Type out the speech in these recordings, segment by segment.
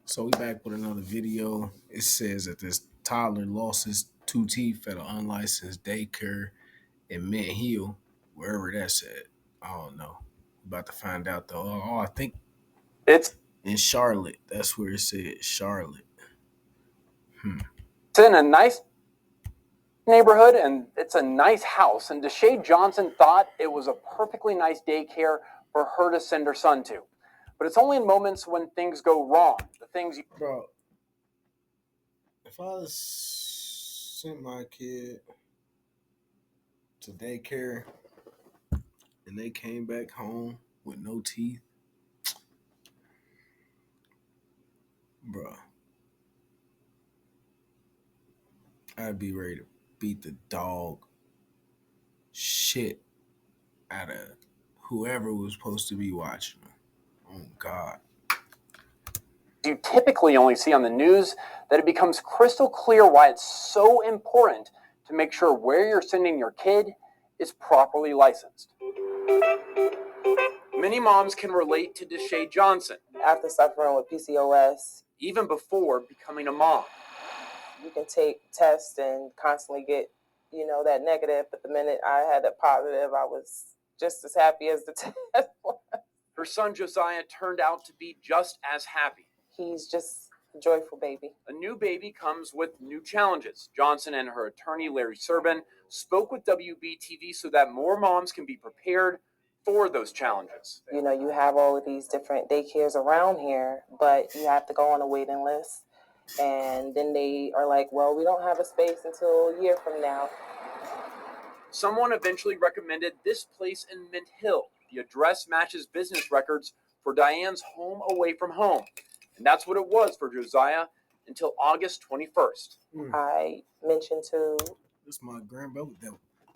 So we back with another video. It says that this toddler lost his two teeth at an unlicensed daycare in Mint Hill, wherever that's at. I don't know. About to find out though. I think It's in Charlotte. That's where it said Charlotte. in a nice neighborhood and it's a nice house. And Deshae Johnson thought it was a perfectly nice daycare for her to send her son to. But it's only in moments when things go wrong. The things you Bro, if I sent my kid to daycare and they came back home with no teeth, bro, I'd be ready to beat the dog shit out of whoever was supposed to be watching them. Oh God. you typically only see on the news, that it becomes crystal clear why it's so important to make sure where you're sending your kid is properly licensed. Many moms can relate to Deshae Johnson. After suffering with PCOS, even before becoming a mom. you can take tests and constantly get, that negative. But the minute I had a positive, I was just as happy as the test was. Her son Josiah turned out to be just as happy. He's just a joyful baby. A new baby comes with new challenges. Johnson and her attorney, Larry Serban, spoke with WBTV so that more moms can be prepared for those challenges. You have all of these different daycares around here, but you have to go on a waiting list. And then they are like, well, we don't have a space until a year from now. Someone eventually recommended this place in Mint Hill. The address matches business records for Diane's home away from home. And that's what it was for Josiah until August 21st. I mentioned to... This is my grandpa.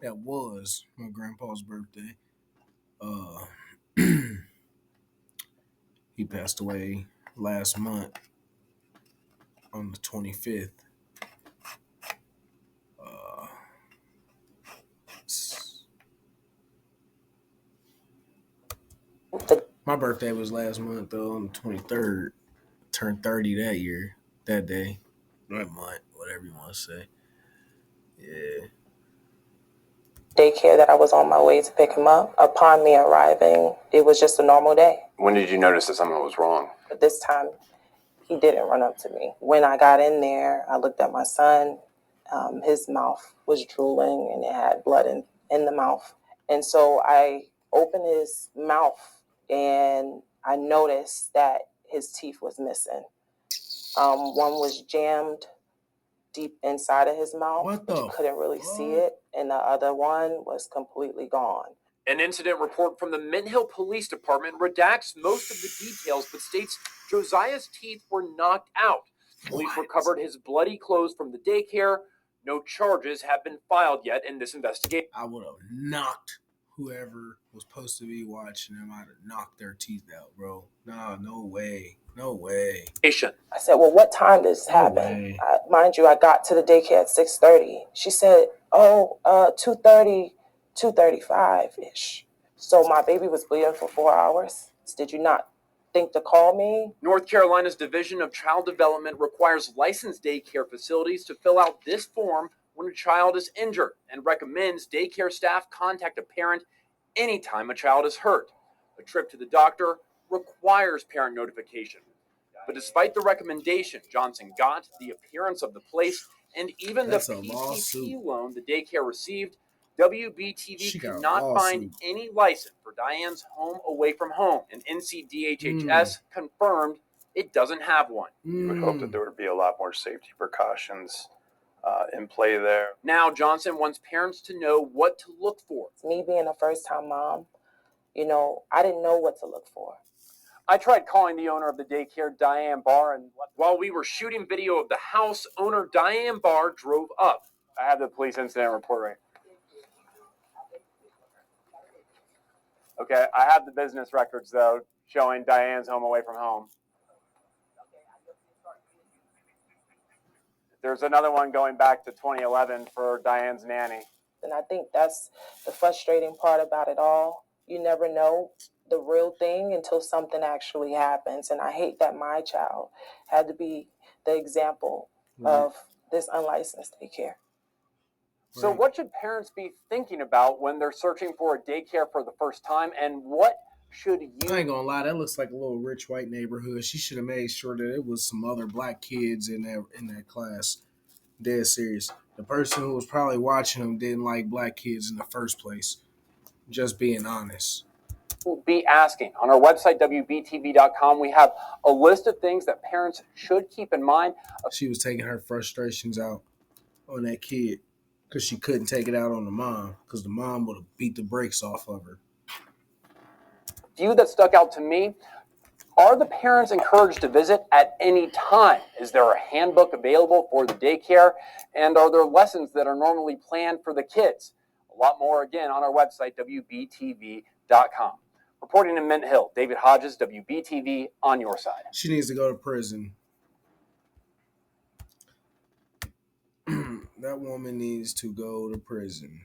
That was my grandpa's birthday. He passed away last month on the 25th. My birthday was last month though, on the 23rd. Turned 30 that year, that day, that month, whatever you want to say. Yeah. Daycare that I was on my way to pick him up. Upon me arriving, it was just a normal day. When did you notice that something was wrong? But this time, he didn't run up to me. When I got in there, I looked at my son. His mouth was drooling and it had blood in the mouth. And so I opened his mouth and I noticed that his teeth was missing. One was jammed deep inside of his mouth, but you couldn't really see it. And the other one was completely gone. An incident report from the Mint Hill Police Department redacts most of the details, but states Josiah's teeth were knocked out. Police recovered his bloody clothes from the daycare. No charges have been filed yet in this investigation. I would have knocked whoever was supposed to be watching them. I'd have knocked their teeth out, bro. No way. No way. I said, well, what time did this happen? Mind you, I got to the daycare at 6:30. She said, 2:30, 2:35-ish. So my baby was bleeding for 4 hours. Did you not think to call me? North Carolina's Division of Child Development requires licensed daycare facilities to fill out this form when a child is injured and recommends daycare staff contact a parent anytime a child is hurt. A trip to the doctor requires parent notification. But despite the recommendation Johnson got, the appearance of the place, and even the PPP loan the daycare received, WBTV could not find any license for Diane's home away from home, and NCDHHS confirmed it doesn't have one. You would hope that there would be a lot more safety precautions in play there. Now Johnson wants parents to know what to look for. Me being a first-time mom, I didn't know what to look for. I tried calling the owner of the daycare, Diane Barr, and while we were shooting video of the house, owner Diane Barr drove up. I have the police incident report right. Okay, I have the business records, though, showing Diane's home away from home. There's another one going back to 2011 for Diane's nanny. And I think that's the frustrating part about it all. You never know the real thing until something actually happens. And I hate that my child had to be the example of this unlicensed daycare. So, Right. what should parents be thinking about when they're searching for a daycare for the first time, and what should I you? ain't gonna lie, that looks like a little rich white neighborhood. She should have made sure that it was some other black kids in that class. Dead serious. The person who was probably watching them didn't like black kids in the first place. Just being honest. Be asking. On our website, WBTV.com, we have a list of things that parents should keep in mind. She was taking her frustrations out on that kid because she couldn't take it out on the mom because the mom would have beat the brakes off of her. A few that stuck out to me. Are the parents encouraged to visit at any time? Is there a handbook available for the daycare? And are there lessons that are normally planned for the kids? A lot more, again, on our website, WBTV.com. Reporting in Mint Hill, David Hodges, WBTV, on your side. She needs to go to prison. That woman needs to go to prison.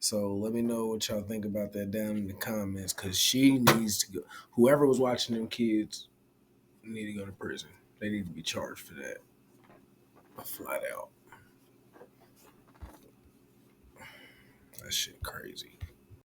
So let me know what y'all think about that down in the comments because she needs to go. Whoever was watching them kids need to go to prison. They need to be charged for that. Flat out. That shit crazy.